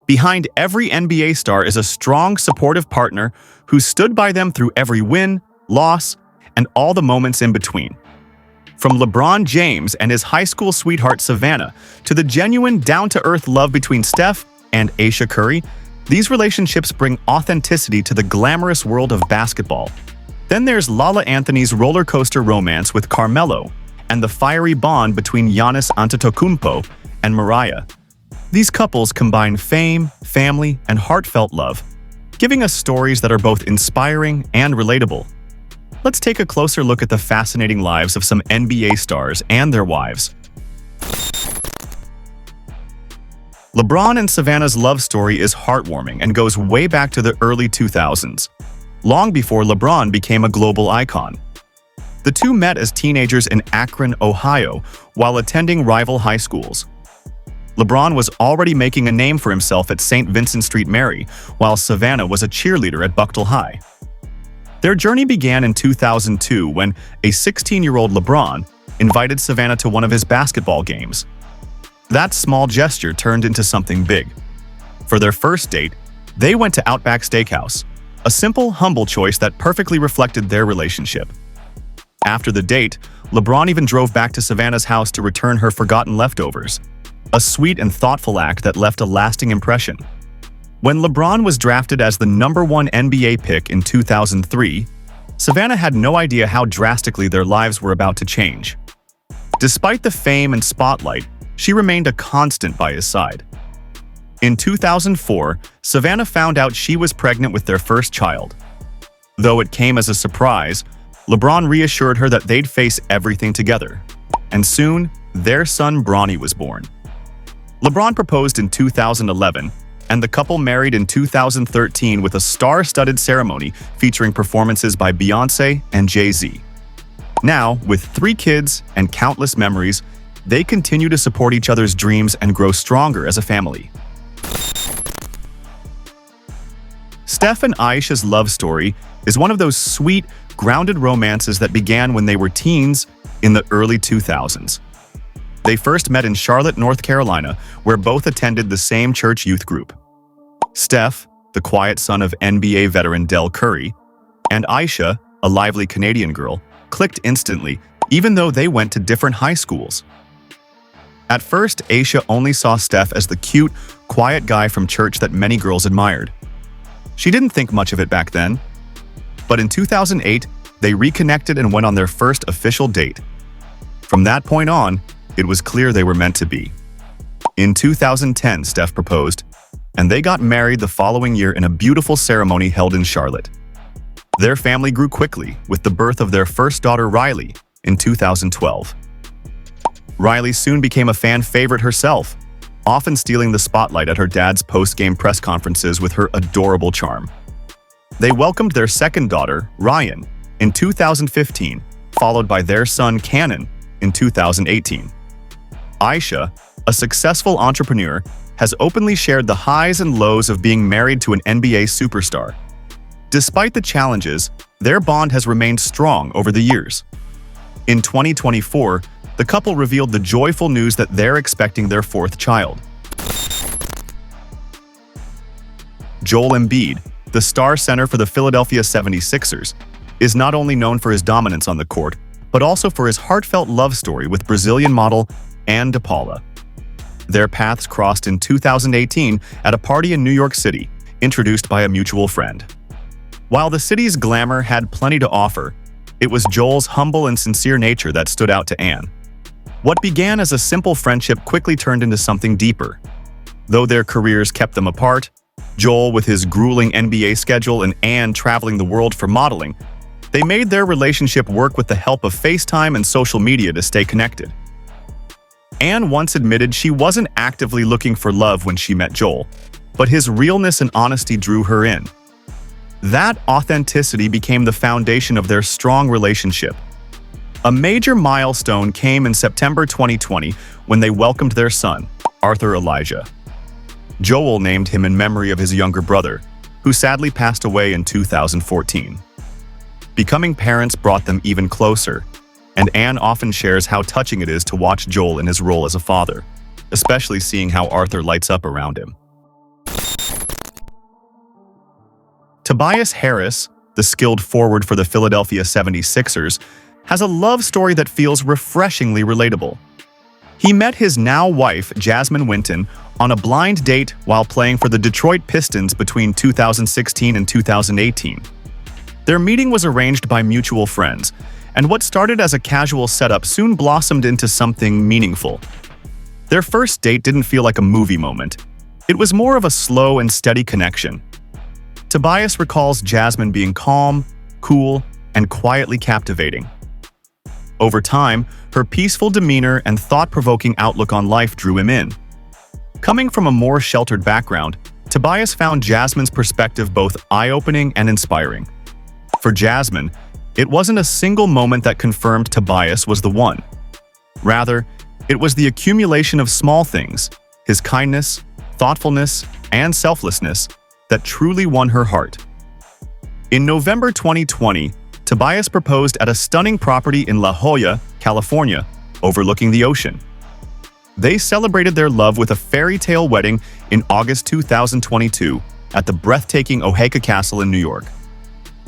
Behind every NBA star is a strong, supportive partner who stood by them through every win, loss, and all the moments in between. From LeBron James and his high school sweetheart Savannah to the genuine, down-to-earth love between Steph and Ayesha Curry, these relationships bring authenticity to the glamorous world of basketball. Then there's Lala Anthony's roller coaster romance with Carmelo and the fiery bond between Giannis Antetokounmpo and Mariah. These couples combine fame, family, and heartfelt love, giving us stories that are both inspiring and relatable. Let's take a closer look at the fascinating lives of some NBA stars and their wives. LeBron and Savannah's love story is heartwarming and goes way back to the early 2000s, long before LeBron became a global icon. The two met as teenagers in Akron, Ohio, while attending rival high schools. LeBron was already making a name for himself at St. Vincent St. Mary, while Savannah was a cheerleader at Buckle High. Their journey began in 2002 when a 16-year-old LeBron invited Savannah to one of his basketball games. That small gesture turned into something big. For their first date, they went to Outback Steakhouse, a simple, humble choice that perfectly reflected their relationship. After the date, LeBron even drove back to Savannah's house to return her forgotten leftovers, a sweet and thoughtful act that left a lasting impression. When LeBron was drafted as the #1 NBA pick in 2003, Savannah had no idea how drastically their lives were about to change. Despite the fame and spotlight, she remained a constant by his side. In 2004, Savannah found out she was pregnant with their first child. Though it came as a surprise, LeBron reassured her that they'd face everything together. And soon, their son Bronny was born. LeBron proposed in 2011, and the couple married in 2013 with a star-studded ceremony featuring performances by Beyoncé and Jay-Z. Now, with 3 kids and countless memories, they continue to support each other's dreams and grow stronger as a family. Steph and Ayesha's love story is one of those sweet, grounded romances that began when they were teens in the early 2000s. They first met in Charlotte, North Carolina, where both attended the same church youth group. Steph, the quiet son of NBA veteran Del Curry, and Ayesha, a lively Canadian girl, clicked instantly, even though they went to different high schools. At first, Ayesha only saw Steph as the cute, quiet guy from church that many girls admired. She didn't think much of it back then. But in 2008, they reconnected and went on their first official date. From that point on, it was clear they were meant to be. In 2010, Steph proposed, and they got married the following year in a beautiful ceremony held in Charlotte. Their family grew quickly, with the birth of their first daughter, Riley, in 2012. Riley soon became a fan favorite herself, often stealing the spotlight at her dad's post-game press conferences with her adorable charm. They welcomed their second daughter, Ryan, in 2015, followed by their son, Cannon, in 2018. Ayesha, a successful entrepreneur, has openly shared the highs and lows of being married to an NBA superstar. Despite the challenges, their bond has remained strong over the years. In 2024, the couple revealed the joyful news that they're expecting their 4th child. Joel Embiid, the star center for the Philadelphia 76ers, is not only known for his dominance on the court, but also for his heartfelt love story with Brazilian model Anne de Paula. Their paths crossed in 2018 at a party in New York City, introduced by a mutual friend. While the city's glamour had plenty to offer, it was Joel's humble and sincere nature that stood out to Anne. What began as a simple friendship quickly turned into something deeper. Though their careers kept them apart, Joel with his grueling NBA schedule and Anne traveling the world for modeling, they made their relationship work with the help of FaceTime and social media to stay connected. Anne once admitted she wasn't actively looking for love when she met Joel, but his realness and honesty drew her in. That authenticity became the foundation of their strong relationship. A major milestone came in September 2020 when they welcomed their son, Arthur Elijah. Joel named him in memory of his younger brother, who sadly passed away in 2014. Becoming parents brought them even closer, and Anne often shares how touching it is to watch Joel in his role as a father, especially seeing how Arthur lights up around him. Tobias Harris, the skilled forward for the Philadelphia 76ers, has a love story that feels refreshingly relatable. He met his now wife, Jasmine Winton, on a blind date while playing for the Detroit Pistons between 2016 and 2018. Their meeting was arranged by mutual friends, and what started as a casual setup soon blossomed into something meaningful. Their first date didn't feel like a movie moment. It was more of a slow and steady connection. Tobias recalls Jasmine being calm, cool, and quietly captivating. Over time, her peaceful demeanor and thought-provoking outlook on life drew him in. Coming from a more sheltered background, Tobias found Jasmine's perspective both eye-opening and inspiring. For Jasmine, it wasn't a single moment that confirmed Tobias was the one. Rather, it was the accumulation of small things, his kindness, thoughtfulness, and selflessness, that truly won her heart. In November 2020, Tobias proposed at a stunning property in La Jolla, California, overlooking the ocean. They celebrated their love with a fairy tale wedding in August 2022 at the breathtaking Oaxaca Castle in New York.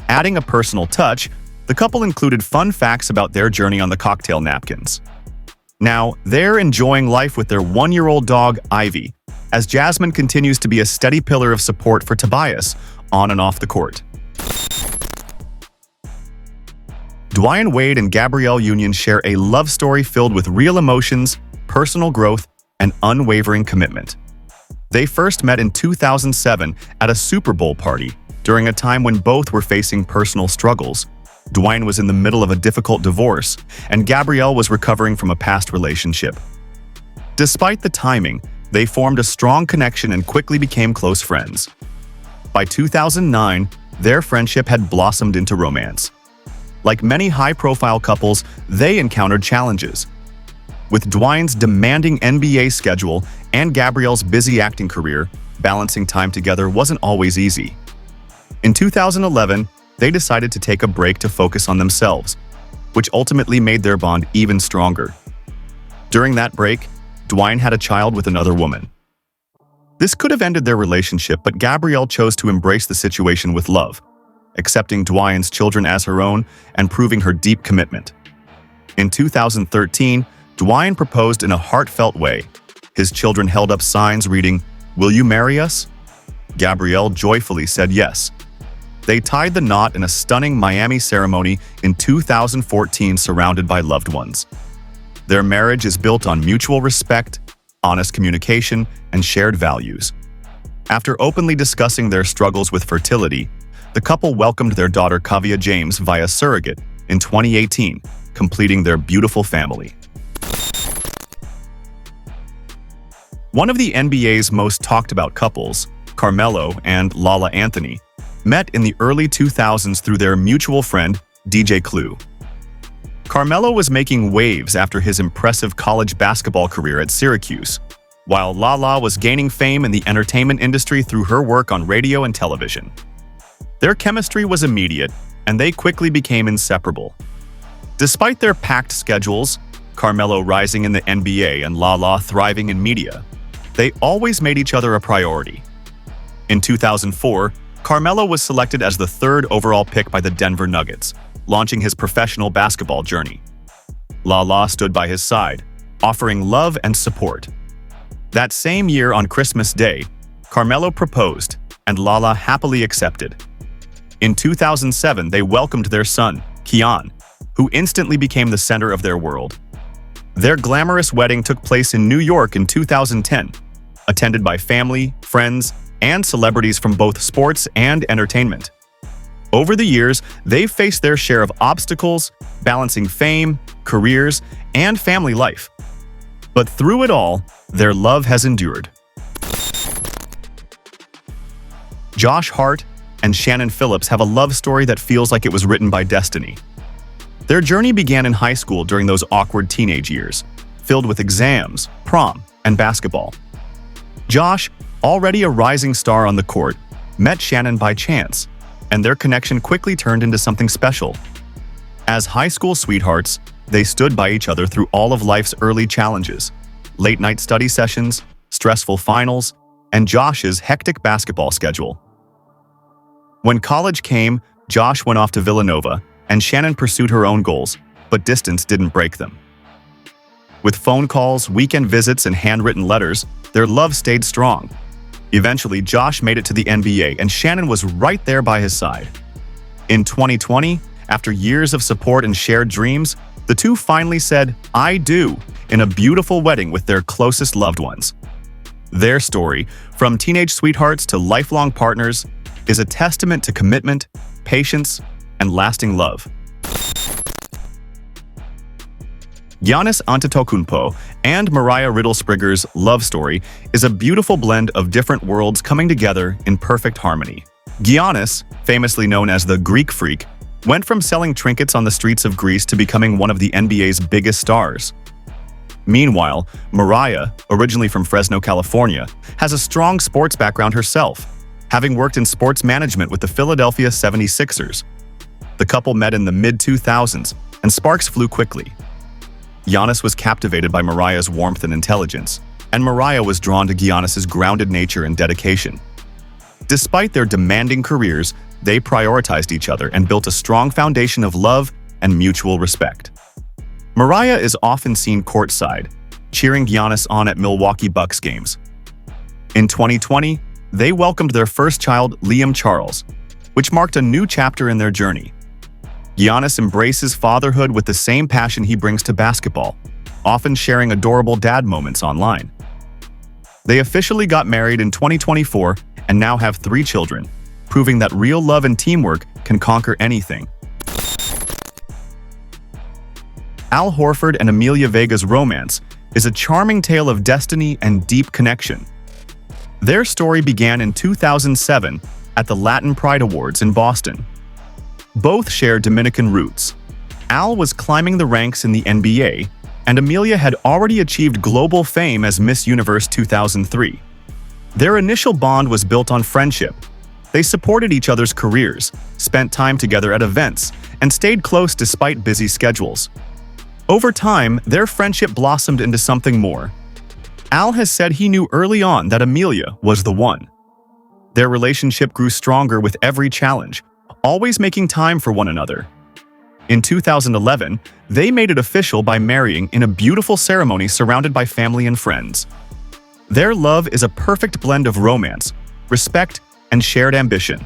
Adding a personal touch, the couple included fun facts about their journey on the cocktail napkins. Now, they're enjoying life with their one-year-old dog, Ivy, as Jasmine continues to be a steady pillar of support for Tobias on and off the court. Dwyane Wade and Gabrielle Union share a love story filled with real emotions, personal growth, and unwavering commitment. They first met in 2007 at a Super Bowl party, during a time when both were facing personal struggles. Dwyane was in the middle of a difficult divorce, and Gabrielle was recovering from a past relationship. Despite the timing, they formed a strong connection and quickly became close friends. By 2009, their friendship had blossomed into romance. Like many high-profile couples, they encountered challenges. With Dwyane's demanding NBA schedule and Gabrielle's busy acting career, balancing time together wasn't always easy. In 2011, they decided to take a break to focus on themselves, which ultimately made their bond even stronger. During that break, Dwyane had a child with another woman. This could have ended their relationship, but Gabrielle chose to embrace the situation with love, accepting Dwyane's children as her own and proving her deep commitment. In 2013, Dwyane proposed in a heartfelt way. His children held up signs reading, "Will you marry us?" Gabrielle joyfully said yes. They tied the knot in a stunning Miami ceremony in 2014, surrounded by loved ones. Their marriage is built on mutual respect, honest communication, and shared values. After openly discussing their struggles with fertility, the couple welcomed their daughter Kavya James via surrogate in 2018, completing their beautiful family. One of the NBA's most talked about couples, Carmelo and Lala Anthony, met in the early 2000s through their mutual friend, DJ Clue. Carmelo was making waves after his impressive college basketball career at Syracuse, while Lala was gaining fame in the entertainment industry through her work on radio and television. Their chemistry was immediate, and they quickly became inseparable. Despite their packed schedules, Carmelo rising in the NBA and Lala thriving in media, they always made each other a priority. In 2004, Carmelo was selected as the third overall pick by the Denver Nuggets, launching his professional basketball journey. Lala stood by his side, offering love and support. That same year on Christmas Day, Carmelo proposed, and Lala happily accepted. In 2007, they welcomed their son, Kian, who instantly became the center of their world. Their glamorous wedding took place in New York in 2010, attended by family, friends, and celebrities from both sports and entertainment. Over the years, they've faced their share of obstacles, balancing fame, careers, and family life. But through it all, their love has endured. Josh Hart and Shannon Phillips have a love story that feels like it was written by destiny. Their journey began in high school during those awkward teenage years, filled with exams, prom, and basketball. Josh, already a rising star on the court, met Shannon by chance, and their connection quickly turned into something special. As high school sweethearts, they stood by each other through all of life's early challenges, late-night study sessions, stressful finals, and Josh's hectic basketball schedule. When college came, Josh went off to Villanova, and Shannon pursued her own goals, but distance didn't break them. With phone calls, weekend visits, and handwritten letters, their love stayed strong. Eventually, Josh made it to the NBA, and Shannon was right there by his side. In 2020, after years of support and shared dreams, the two finally said, "I do," in a beautiful wedding with their closest loved ones. Their story, from teenage sweethearts to lifelong partners, is a testament to commitment, patience, and lasting love. Giannis Antetokounmpo and Mariah Riddle-Sprigger's love story is a beautiful blend of different worlds coming together in perfect harmony. Giannis, famously known as the Greek Freak, went from selling trinkets on the streets of Greece to becoming one of the NBA's biggest stars. Meanwhile, Mariah, originally from Fresno, California, has a strong sports background herself, having worked in sports management with the Philadelphia 76ers. The couple met in the mid-2000s, and sparks flew quickly. Giannis was captivated by Mariah's warmth and intelligence, and Mariah was drawn to Giannis's grounded nature and dedication. Despite their demanding careers, they prioritized each other and built a strong foundation of love and mutual respect. Mariah is often seen courtside, cheering Giannis on at Milwaukee Bucks games. In 2020, they welcomed their first child, Liam Charles, which marked a new chapter in their journey. Giannis embraces fatherhood with the same passion he brings to basketball, often sharing adorable dad moments online. They officially got married in 2024 and now have 3 children, proving that real love and teamwork can conquer anything. Al Horford and Amelia Vega's romance is a charming tale of destiny and deep connection. Their story began in 2007 at the Latin Pride Awards in Boston. Both share Dominican roots. Al was climbing the ranks in the NBA, and Amelia had already achieved global fame as Miss Universe 2003. Their initial bond was built on friendship. They supported each other's careers, spent time together at events, and stayed close despite busy schedules. Over time, their friendship blossomed into something more. Al has said he knew early on that Amelia was the one. Their relationship grew stronger with every challenge, always making time for one another. In 2011, they made it official by marrying in a beautiful ceremony surrounded by family and friends. Their love is a perfect blend of romance, respect, and shared ambition.